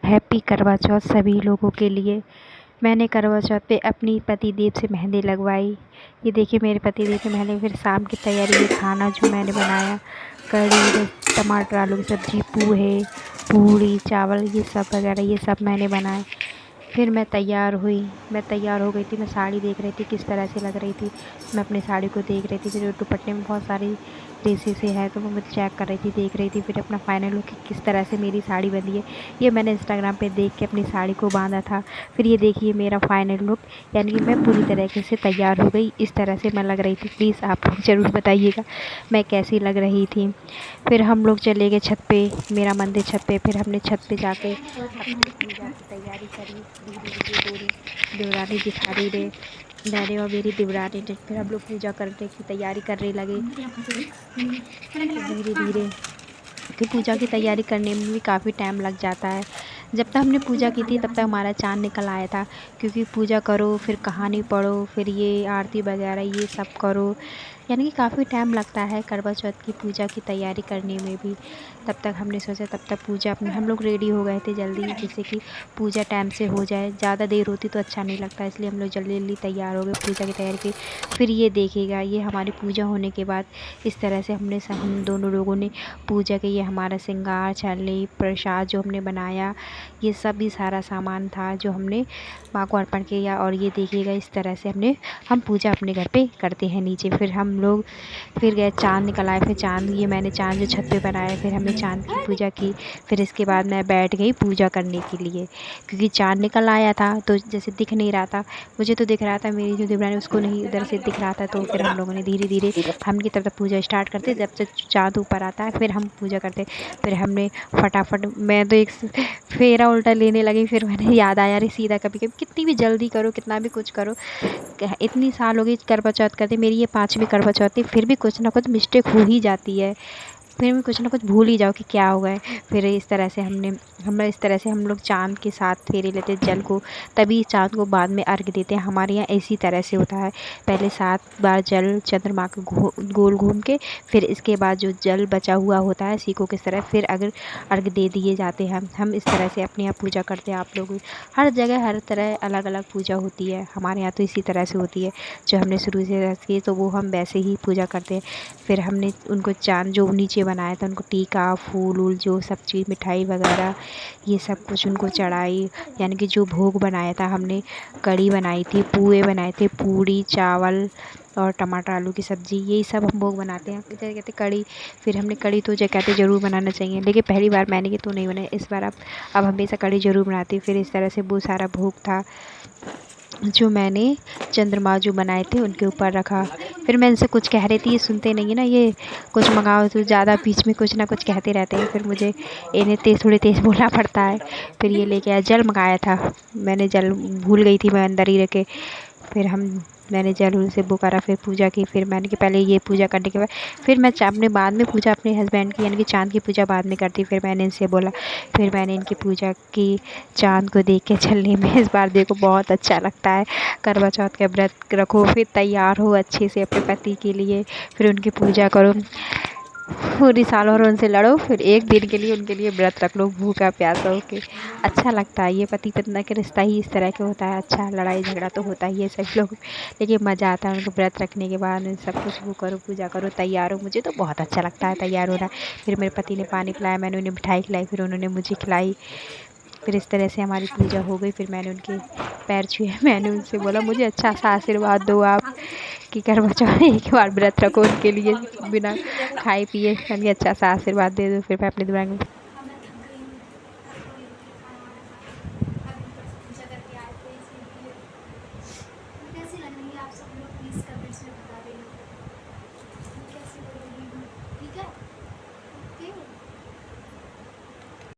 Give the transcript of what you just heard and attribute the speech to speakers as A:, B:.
A: Happy करवा चौथ सभी लोगों के लिए। मैंने करवा चौथ पे अपनी पतिदेव से मेहंदी लगवाई। ये देखिए मेरे पतिदेव की मेहंदी। फिर शाम की तैयारी, ये खाना जो मैंने बनाया, कढ़ी, टमाटर आलू की सब्ज़ी, पोहे, पूड़ी चावल, ये सब वगैरह ये सब मैंने बनाए। फिर मैं तैयार हुई। मैं तैयार हो गई थी। मैं साड़ी देख रही थी किस तरह से लग रही थी। मैं अपनी साड़ी को देख रही थी। फिर दुपट्टे में बहुत सारी रेसे से है तो वो मैं चेक कर रही थी, देख रही थी। फिर अपना फाइनल लुक किस तरह से मेरी साड़ी बंधी है, ये मैंने इंस्टाग्राम पे देख के अपनी साड़ी को बांधा था। फिर ये देखिए मेरा फाइनल लुक, यानी कि मैं पूरी तरीके से तैयार हो गई। इस तरह से मैं लग रही थी। प्लीज़ आप लोग ज़रूर बताइएगा मैं कैसी लग रही थी। फिर हम लोग चले गए छत पे, मेरा मंदिर छत पे। फिर हमने छत पे जाके अपनी पूजा की तैयारी करी। धीरे धीरे दोनों देवरानी जेठानी ने, मैंने और मेरी देवरानी ने, फिर हम लोग पूजा करने की तैयारी करने लगे। धीरे धीरे फिर पूजा की तैयारी करने में भी काफ़ी टाइम लग जाता है। जब तक हमने पूजा की थी तब तक हमारा चाँद निकल आया था, क्योंकि पूजा करो, फिर कहानी पढ़ो, फिर ये आरती वगैरह ये सब करो, यानी कि काफ़ी टाइम लगता है करवा चौथ की पूजा की तैयारी करने में भी। तब तक हमने सोचा तब तक पूजा अपने हम लोग रेडी हो गए थे जल्दी, जिससे कि पूजा टाइम से हो जाए। ज़्यादा देर होती तो अच्छा नहीं लगता, इसलिए हम लोग जल्दी जल्दी तैयार हो गए, पूजा की तैयारी की। फिर ये देखिएगा, ये हमारी पूजा होने के बाद इस तरह से हम दोनों लोगों ने पूजा की। ये हमारा श्रृंगार छलनी प्रसाद जो हमने बनाया, ये सब भी सारा सामान था जो हमने माँ को अर्पण किया। और ये देखिएगा इस तरह से हम पूजा अपने घर पे करते हैं नीचे। फिर हम लोग फिर गए, चाँद निकल आए। फिर चाँद, ये मैंने चाँद जो छत पे बनाया, फिर हमने चाँद की पूजा की। फिर इसके बाद मैं बैठ गई पूजा करने के लिए, क्योंकि चाँद निकल आया था तो जैसे दिख नहीं रहा था। मुझे तो दिख रहा था, मेरी जो देवरानी उसको नहीं उधर से दिख रहा था। तो फिर हम लोगों ने धीरे धीरे हम की तरफ पूजा स्टार्ट करते, जब तक चाँद ऊपर आता है फिर हम पूजा करते। फिर हमने फटाफट, मैं तो एक फेरा उल्टा लेने लगी। फिर मैंने याद आया, अरे सीधा कभी कभी कितनी भी जल्दी करो, कितना भी कुछ करो, इतनी साल हो गई करवा चौथ करते, मेरी ये 5वीं करवा चौथ थी, फिर भी कुछ ना कुछ मिस्टेक हो ही जाती है। फिर भी कुछ ना कुछ भूल ही जाओ कि क्या हुआ है। फिर इस तरह से इस तरह से हम लोग चाँद के साथ फेरे लेते जल को, तभी चाँद को बाद में अर्घ देते हैं। हमारे यहाँ इसी तरह से होता है, पहले 7 बार जल चंद्रमा को गोल घूम के, फिर इसके बाद जो जल बचा हुआ होता है सिक्कों की तरह, फिर अगर अर्घ दे दिए जाते हैं। हम इस तरह से अपने यहाँ पूजा करते हैं। आप लोग हर जगह हर तरह अलग अलग पूजा होती है, हमारे यहाँ तो इसी तरह से होती है। जो हमने शुरू से की तो वो हम वैसे ही पूजा करते हैं। फिर हमने उनको चाँद जो नीचे बनाया था, उनको टीका फूल वूल जो सब चीज़ मिठाई वगैरह ये सब कुछ उनको चढ़ाई। यानी कि जो भोग बनाया था हमने, कढ़ी बनाई थी, पुए बनाए थे, पूड़ी चावल और टमाटर आलू की सब्ज़ी, यही सब हम भोग बनाते हैं। इधर कहते कढ़ी, फिर हमने कढ़ी तो जो कहते ज़रूर बनाना चाहिए, लेकिन पहली बार मैंने की तो नहीं बनाई, इस बार अब हमेशा कढ़ी ज़रूर बनाती हूँ। फिर इस तरह से वो सारा भोग था जो मैंने चंद्रमा जो बनाए थे उनके ऊपर रखा। फिर मैं इनसे कुछ कह रही थी, ये सुनते नहीं है ना, ये कुछ मंगाओ तो ज़्यादा बीच में कुछ ना कुछ कहते रहते हैं। फिर मुझे इन्हें थोड़ी तेज़ बोलना पड़ता है। फिर ये लेके आया, जल मंगाया था मैंने, जल भूल गई थी मैं अंदर ही रखे। फिर मैंने जल उल से वो करा, फिर पूजा की। फिर मैंने कि पहले ये पूजा करने के बाद फिर मैं अपने बाद में पूजा अपने हस्बैंड की, यानी कि चाँद की पूजा बाद में करती। फिर मैंने इनसे बोला, फिर मैंने इनकी पूजा की। चाँद को देख के चलने में इस बार देखो बहुत अच्छा लगता है। करवा चौथ का व्रत रखो, फिर तैयार हो अच्छे से अपने पति के लिए, फिर उनकी पूजा करो, पूरी साल भर उनसे लड़ो, फिर एक दिन के लिए उनके लिए व्रत रख लो भूखा प्यासा होके। अच्छा लगता है, ये पति पत्नी का रिश्ता ही इस तरह का होता है। अच्छा, लड़ाई झगड़ा तो होता ही है सभी लोग, लेकिन मज़ा आता है उनको व्रत रखने के बाद। सब कुछ वो करो, पूजा करो, तैयार हो, मुझे तो बहुत अच्छा लगता है तैयार होना। फिर मेरे पति ने पानी पिलाया, मैंने उन्हें मिठाई खिलाई, फिर उन्होंने मुझे खिलाई। फिर इस तरह से हमारी पूजा हो गई। फिर मैंने उनके पैर छुए, मैंने उनसे बोला मुझे अच्छा सा आशीर्वाद दो आप, कि करवा चौथ एक बार व्रत रखो उनके लिए बिना खाए पिए, यानी अच्छा सा आशीर्वाद दे दो। फिर मैं अपने दिमाग में
B: कैसी लग रही है आप सब लोग प्लीज़ कमेंट्स में